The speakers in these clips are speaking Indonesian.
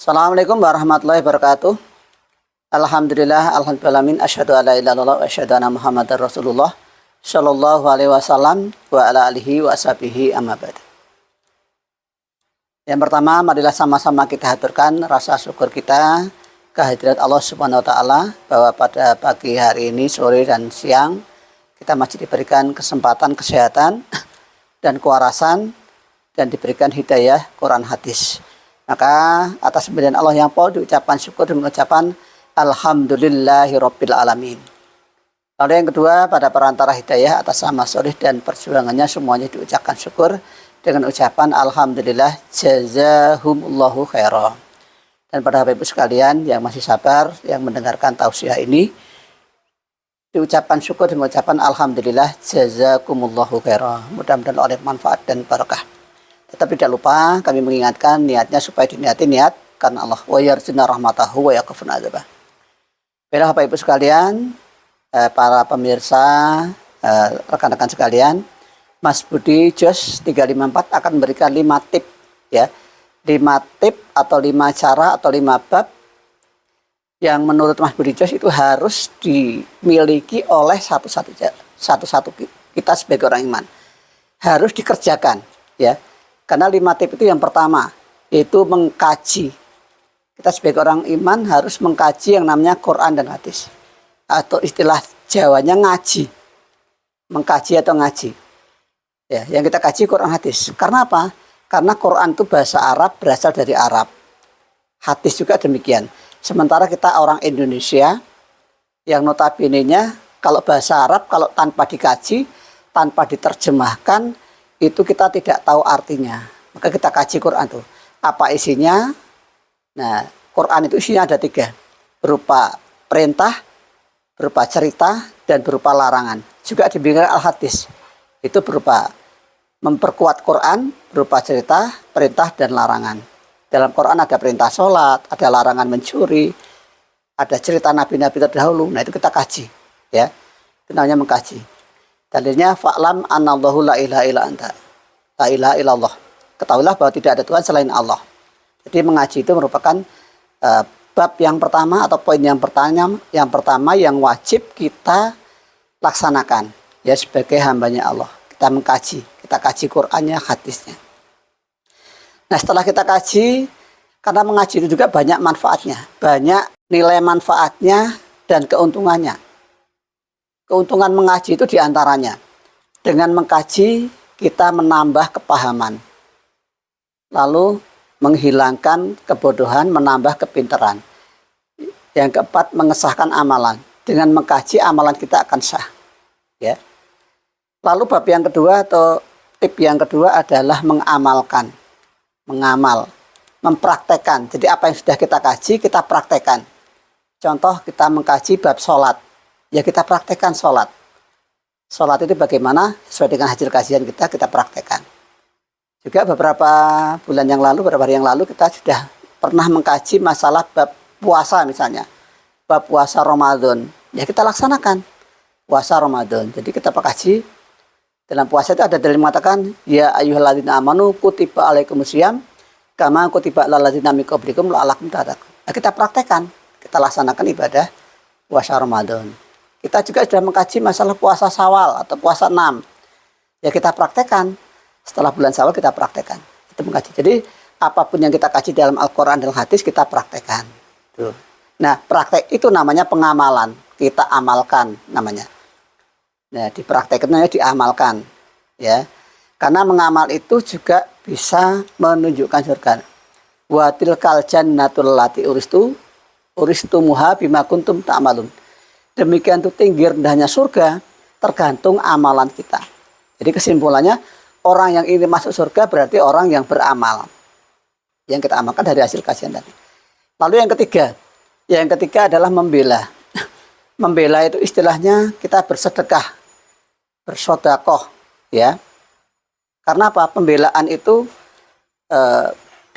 Assalamualaikum warahmatullahi wabarakatuh. Alhamdulillah, alhamdulillah, asyhadu alla ilaha illallah wa asyhadu anna Muhammadar Rasulullah sallallahu alaihi wasallam wa ala alihi wa ashabihi amma ba'd. Yang pertama, marilah sama-sama kita haturkan rasa syukur kita kehadirat Allah Subhanahu wa taala bahwa pada pagi hari ini, sore dan siang kita masih diberikan kesempatan kesehatan dan kewarasan dan diberikan hidayah Quran hadis. Maka atas pemberian Allah yang pol diucapkan syukur dan mengucapkan alhamdulillahirabbil alamin. Lalu yang kedua, pada perantara hidayah atas nama soleh dan perjuangannya semuanya diucapkan syukur dengan ucapan alhamdulillah jazahumullahu khairan. Dan pada Bapak Ibu sekalian yang masih sabar yang mendengarkan tausiah ini, diucapkan syukur dan mengucapkan alhamdulillah jazakumullahu khairan. Mudah-mudahan oleh manfaat dan barakah. Tetapi tidak lupa kami mengingatkan niatnya supaya diniati niat karena Allah wa yarjuna rahmatahu wa yakhafuna adzabah. Baiklah Bapak Ibu sekalian, para pemirsa, rekan-rekan sekalian, Mas Budi Jos 354 akan memberikan 5 tip ya. 5 tip atau 5 cara atau 5 bab yang menurut Mas Budi Jos itu harus dimiliki oleh satu-satu kita sebagai orang iman. Harus dikerjakan ya. Karena 5 tip itu yang pertama, yaitu mengkaji. Kita sebagai orang iman harus mengkaji yang namanya Quran dan hadis. Atau istilah Jawanya ngaji. Mengkaji atau ngaji. Ya, yang kita kaji Quran hadis. Karena apa? Karena Quran itu bahasa Arab, berasal dari Arab. Hadis juga demikian. Sementara kita orang Indonesia, yang notabene-nya kalau bahasa Arab, kalau tanpa dikaji, tanpa diterjemahkan, itu kita tidak tahu artinya. Maka kita kaji Quran itu. Apa isinya? Nah, Quran itu isinya ada 3. Berupa perintah, berupa cerita, dan berupa larangan. Juga diberikan al-hadis. Itu berupa memperkuat Quran, berupa cerita, perintah, dan larangan. Dalam Quran ada perintah sholat, ada larangan mencuri, ada cerita nabi-nabi terdahulu. Nah, itu kita kaji. Ya, itu namanya mengkaji. Dalilnya fa'lam anallahu la ilaha illa anta. La ilaha illallah. Ketahuilah bahwa tidak ada Tuhan selain Allah. Jadi mengaji itu merupakan bab yang pertama atau poin yang pertama yang wajib kita laksanakan ya sebagai hambanya Allah. Kita mengkaji, kita kaji Qur'annya, hadisnya. Nah, setelah kita kaji, karena mengaji itu juga banyak manfaatnya, banyak nilai manfaatnya dan keuntungannya. Keuntungan mengaji itu diantaranya dengan mengkaji kita menambah kepahaman, lalu menghilangkan kebodohan, menambah kepintaran. Yang keempat, mengesahkan amalan. Dengan mengkaji amalan kita akan sah. Ya. Lalu bab yang kedua atau tip yang kedua adalah mengamalkan, mempraktekkan. Jadi apa yang sudah kita kaji kita praktekkan. Contoh kita mengkaji bab sholat. Ya kita praktekkan sholat. Sholat itu bagaimana? Sesuai dengan hasil kajian kita praktekkan. Juga beberapa bulan yang lalu, beberapa hari yang lalu kita sudah pernah mengkaji masalah bab puasa misalnya. Bab puasa Ramadan. Ya kita laksanakan puasa Ramadan. Jadi kita mengkaji. Dalam puasa itu ada dalil mengatakan, ya ayyuhalladzina amanu kutiba alaikumusiyam kama kutiba alal ladzina min qablikum la'allakum tattaqun. Nah, kita praktekkan, kita laksanakan ibadah puasa Ramadan. Kita juga sudah mengkaji masalah puasa Syawal atau puasa 6. Ya kita praktekkan. Setelah bulan Syawal kita praktekkan. Itu mengkaji. Jadi apapun yang kita kaji dalam Al-Quran dan hadis kita praktekkan. Tuh. Nah, praktek itu namanya pengamalan. Kita amalkan namanya. Nah, dipraktekkan namanya diamalkan. Ya. Karena mengamal itu juga bisa menunjukkan surga. Wa tilkal jannatul lati uristumuha bima kuntum ta'malun. Demikian itu tinggi rendahnya surga tergantung amalan kita. Jadi kesimpulannya orang yang ingin masuk surga berarti orang yang beramal. Yang kita amalkan dari hasil kajian tadi. Lalu yang ketiga adalah membela. Membela itu istilahnya kita bersedekah, bersodakoh, ya. Karena apa? Pembelaan itu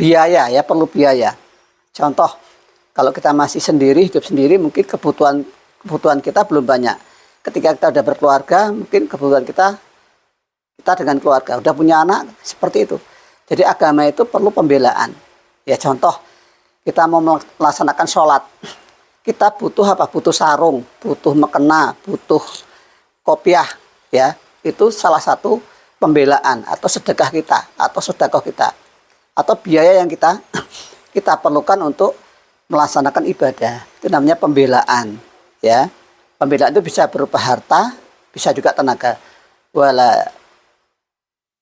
biaya, ya perlu biaya. Contoh, kalau kita masih sendiri, hidup sendiri, mungkin kebutuhan kita belum banyak. Ketika kita sudah berkeluarga, mungkin kebutuhan kita dengan keluarga. Udah punya anak, seperti itu. Jadi agama itu perlu pembelaan. Ya contoh, kita mau melaksanakan sholat, kita butuh apa? Butuh sarung, butuh mekena, butuh kopiah, ya. Itu salah satu pembelaan atau sedekah kita atau sedekah kita atau biaya yang kita perlukan untuk melaksanakan ibadah. Itu namanya pembelaan, ya. Pembelaan itu bisa berupa harta, bisa juga tenaga. Wala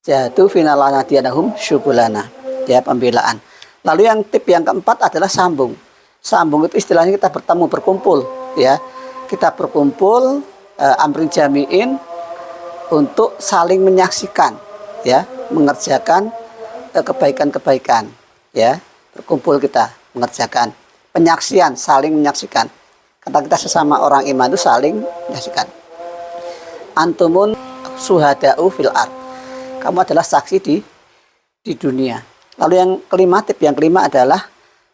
jahadu finalana dianahum syubulana, ya, pembelaan. Lalu yang tip yang keempat adalah sambung. Sambung itu istilahnya kita bertemu, berkumpul, ya. Kita berkumpul amrin jami'in untuk saling menyaksikan, ya, mengerjakan kebaikan-kebaikan, ya. Berkumpul kita mengerjakan penyaksian, saling menyaksikan. Kata kita sesama orang iman itu saling menyaksikan. Antumun suhada'u fil ard. Kamu adalah saksi di dunia. Lalu yang kelima, tip yang kelima adalah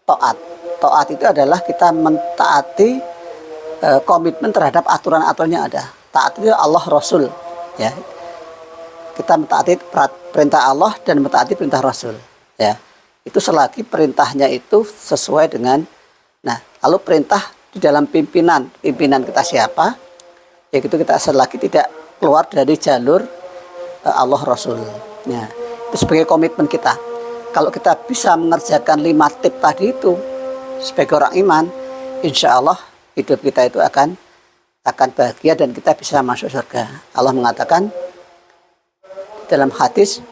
taat. Taat itu adalah kita mentaati komitmen terhadap aturan-aturan yang ada. Taat itu Allah Rasul, ya. Kita mentaati perintah Allah dan mentaati perintah Rasul, ya. Itu selagi perintahnya itu sesuai dengan, nah, lalu perintah di dalam pimpinan kita siapa, ya, itu kita selagi tidak keluar dari jalur Allah Rasul. Nah, itu sebagai komitmen kita. Kalau kita bisa mengerjakan 5 tip tadi itu sebagai orang iman, insya Allah hidup kita itu akan bahagia dan kita bisa masuk surga. Allah mengatakan dalam hadis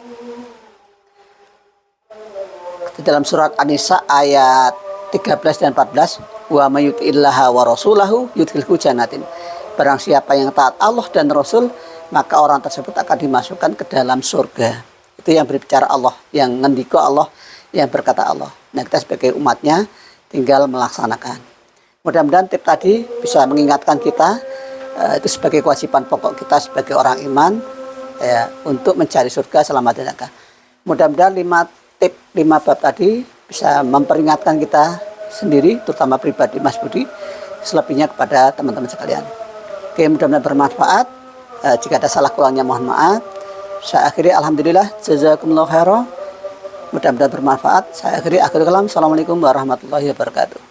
di dalam surat An-Nisa ayat 13 dan 14, wa may yuti'illaha wa rasulahu yudkhilhu jannatin. Barang siapa yang taat Allah dan Rasul, maka orang tersebut akan dimasukkan ke dalam surga. Itu yang berbicara Allah, yang ngendiko Allah, yang berkata Allah. Nah, kita sebagai umatnya tinggal melaksanakan. Mudah-mudahan tip tadi bisa mengingatkan kita, itu sebagai kewajiban pokok kita sebagai orang iman, ya, untuk mencari surga selamat dan neraka. Mudah-mudahan 5 bab tadi bisa memperingatkan kita sendiri, terutama pribadi Mas Budi, selebihnya kepada teman-teman sekalian. Oke, mudah-mudahan bermanfaat. Jika ada salah kurangnya mohon maaf. Saya akhiri, alhamdulillah, jazakumullah khairan. Mudah-mudahan bermanfaat. Saya akhiri, akhirul kalam. Assalamualaikum warahmatullahi wabarakatuh.